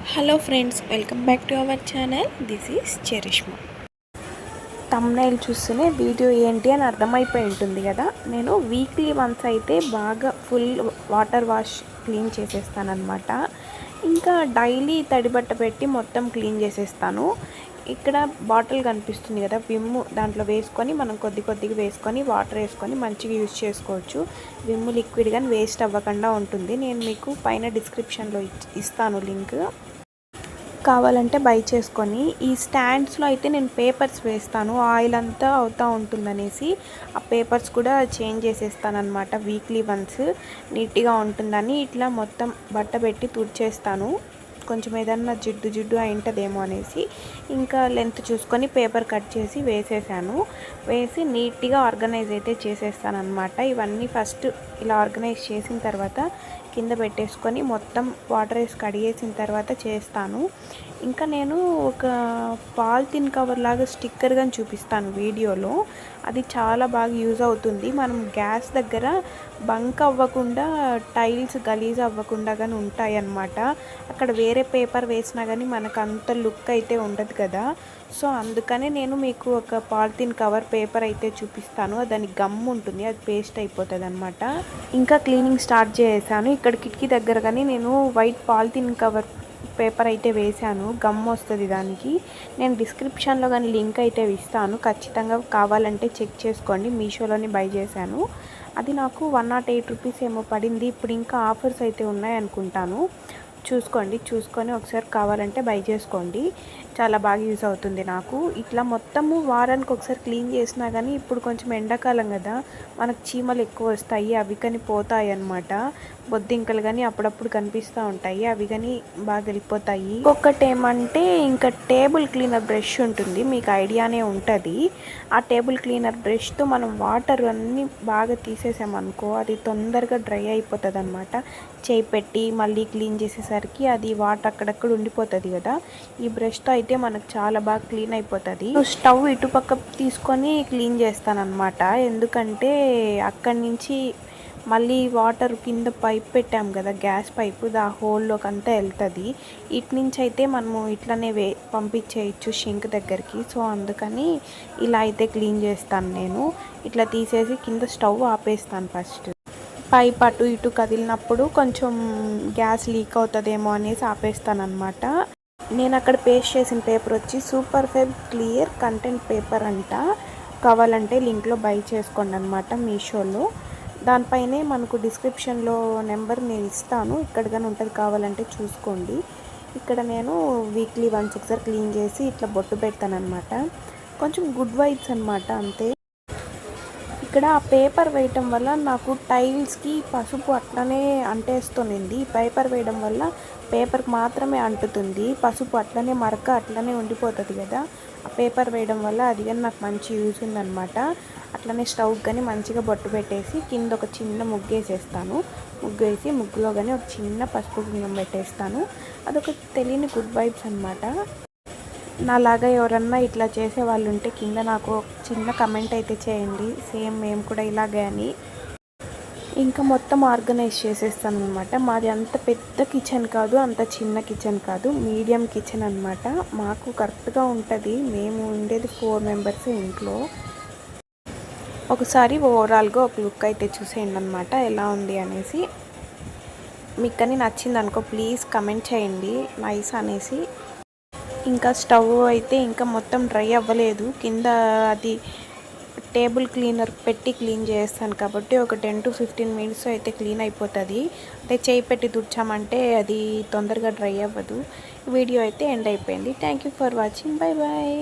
Hello friends, welcome back to our channel. This is Charishma. Thumbnail చూస్తేనే video ఏంటి అని అర్థమైపోయి ఉంటుంది కదా. నేను వీక్లీ వన్స్ అయితే బాగా ఫుల్ వాటర్ వాష్ క్లీన్ చేసేస్తానన్నమాట. ఇంకా డైలీ తడిబట్ట పెట్టి మొత్తం క్లీన్ చేసేస్తాను. ఇక్కడ బాటిల్ కనిపిస్తుంది కదా, విమ్ దాంట్లో వేసుకొని మనం కొద్దిగా వేసుకొని వాటర్ వేసుకొని మంచిగా యూజ్ చేసుకోవచ్చు. విమ్ లిక్విడ్ కానీ వేస్ట్ అవ్వకుండా ఉంటుంది. నేను మీకు పైన డిస్క్రిప్షన్లో ఇస్తాను లింక్, కావాలంటే బై చేసుకొని. ఈ స్టాండ్స్లో అయితే నేను పేపర్స్ వేస్తాను, ఆయిల్ అంతా అవుతూ ఉంటుందనేసి ఆ పేపర్స్ కూడా చేంజ్ చేసేస్తానమాట. వీక్లీ వన్స్ నీట్గా ఉంటుందని ఇట్లా మొత్తం బట్ట పెట్టి తుడిచేస్తాను. కొంచెం ఏదన్నా జిడ్డు అయింటదేమో అనేసి ఇంకా లెంత్ చూసుకొని పేపర్ కట్ చేసి వేసేసాను. వేసి నీట్గా ఆర్గనైజ్ అయితే చేసేస్తానమాట. ఇవన్నీ ఫస్ట్ ఇలా ఆర్గనైజ్ చేసిన తర్వాత కింద పెట్టేసుకొని మొత్తం వాటర్ వేసి కడిగేసిన తర్వాత చేస్తాను. ఇంకా నేను ఒక పాలిథిన్ కవర్ లాగా స్టిక్కర్ కానీ చూపిస్తాను వీడియోలో. అది చాలా బాగా యూజ్ అవుతుంది. మనం గ్యాస్ దగ్గర బంక్ అవ్వకుండా, టైల్స్ గలీజ్ అవ్వకుండా కానీ ఉంటాయి అన్నమాట. అక్కడ వేరే పేపర్ వేసినా కానీ మనకు అంత లుక్ అయితే ఉండదు కదా. సో అందుకనే నేను మీకు ఒక పాలిథిన్ కవర్ పేపర్ అయితే చూపిస్తాను. దానికి గమ్ ఉంటుంది, అది పేస్ట్ అయిపోతుంది అనమాట. ఇంకా క్లీనింగ్ స్టార్ట్ చేశాను. ఇక్కడ కిటికీ దగ్గర కానీ నేను వైట్ పాలిథిన్ కవర్ పేపర్ అయితే వేశాను, గమ్ వస్తుంది దానికి. నేను డిస్క్రిప్షన్లో కానీ లింక్ అయితే ఇస్తాను, ఖచ్చితంగా కావాలంటే చెక్ చేసుకోండి. మీషోలోనే బై చేశాను. అది నాకు 108 రూపీస్ ఏమో పడింది. ఇప్పుడు ఇంకా ఆఫర్స్ అయితే ఉన్నాయి అనుకుంటాను. చూసుకొని ఒకసారి కావాలంటే బై చేసుకోండి. చాలా బాగా యూజ్ అవుతుంది నాకు. ఇట్లా మొత్తము వారానికి ఒకసారి క్లీన్ చేసినా కానీ ఇప్పుడు కొంచెం ఎండాకాలం కదా, మనకు చీమలు ఎక్కువ వస్తాయి, అవి కానీ పోతాయి అన్నమాట. బొద్దింకలు కానీ అప్పుడప్పుడు కనిపిస్తూ ఉంటాయి, అవి కానీ బాగా వెళ్ళిపోతాయి. ఇంకొకటి ఏమంటే ఇంకా టేబుల్ క్లీనర్ బ్రష్ ఉంటుంది, మీకు ఐడియానే ఉంటుంది. ఆ టేబుల్ క్లీనర్ బ్రష్తో మనం వాటర్ అన్నీ బాగా తీసేసామనుకో అది తొందరగా డ్రై అయిపోతుంది అనమాట. చేయి పెట్టి మళ్ళీ క్లీన్ చేసేసరికి అది వాటర్ అక్కడక్కడ ఉండిపోతుంది కదా. ఈ బ్రష్తో అయితే మనకు చాలా బాగా క్లీన్ అయిపోతుంది. స్టవ్ ఇటుపక్క తీసుకొని క్లీన్ చేస్తానన్నమాట. ఎందుకంటే అక్కడి నుంచి మళ్ళీ వాటర్ కింద పైప్ పెట్టాం కదా, గ్యాస్ పైపు, ఆ హోల్లోకి అంతా వెళ్తుంది. ఇటు నుంచి అయితే మనము ఇట్లనే పంపించేయచ్చు షింక్ దగ్గరికి. సో అందుకని ఇలా అయితే క్లీన్ చేస్తాను నేను. ఇట్లా తీసేసి కింద స్టవ్ ఆపేస్తాను. ఫస్ట్ పైప్ అటు ఇటు కదిలినప్పుడు కొంచెం గ్యాస్ లీక్ అవుతుందేమో అనేసి ఆపేస్తాను అనమాట. నేను అక్కడ పేస్ట్ చేసిన పేపర్ వచ్చి super Feb clear content paper అంట. కావాలంటే లింక్లో బై చేసుకోండి అనమాట మీషోలో. దానిపైనే మనకు డిస్క్రిప్షన్లో నెంబర్ నేను ఇస్తాను, ఇక్కడ కానీ ఉంటుంది, కావాలంటే చూసుకోండి. ఇక్కడ నేను వీక్లీ వన్స్ ఒకసారి క్లీన్ చేసి ఇట్లా బొట్టు పెడతాను అనమాట. కొంచెం గుడ్ వైబ్స్ అనమాట, అంతే. ఇక్కడ ఆ పేపర్ వేయటం వల్ల నాకు టైల్స్కి పసుపు అట్లనే అంటేస్తుంది. పేపర్ వేయడం వల్ల పేపర్కి మాత్రమే అంటుతుంది, పసుపు అట్లనే మరక అట్లనే ఉండిపోతుంది కదా. ఆ పేపర్ వేయడం వల్ల అది కానీ నాకు మంచి యూజ్ ఉందన్నమాట. అట్లనే స్టవ్ కానీ మంచిగా బొట్టు పెట్టేసి కింద ఒక చిన్న ముగ్గు వేసేస్తాను. ముగ్గు వేసి ముగ్గులో కానీ ఒక చిన్న పసుపు కుంకుమ పెట్టేస్తాను. అదొక తెలియని గుడ్ వైబ్స్ అనమాట. నాలాగా ఎవరన్నా ఇట్లా చేసే వాళ్ళు ఉంటే కింద నాకు చిన్న కమెంట్ అయితే చేయండి, సేమ్ మేము కూడా ఇలాగే అని. ఇంకా మొత్తం ఆర్గనైజ్ చేసేస్తాను అనమాట. మాది అంత పెద్ద కిచెన్ కాదు, అంత చిన్న కిచెన్ కాదు, మీడియం కిచెన్ అనమాట. మాకు కరెక్ట్గా ఉంటుంది. మేము ఉండేది 4 మెంబర్స్ ఇంట్లో. ఒకసారి ఓవరాల్గా ఒక లుక్ అయితే చూసేయండి అనమాట, ఎలా ఉంది అనేసి. మీకు కానీ నచ్చింది అనుకో ప్లీజ్ కమెంట్ చేయండి నైస్ అనేసి. ఇంకా స్టవ్ అయితే ఇంకా మొత్తం డ్రై అవ్వలేదు. కింద అది టేబుల్ క్లీనర్ పెట్టి క్లీన్ చేస్తాను కాబట్టి ఒక 10 to 15 మినిట్స్ అయితే క్లీన్ అయిపోతుంది. అంటే చేయి పెట్టి తుడిచామంటే అది తొందరగా డ్రై అవ్వదు. వీడియో అయితే ఎండ్ అయిపోయింది. Thank you for watching. Bye bye.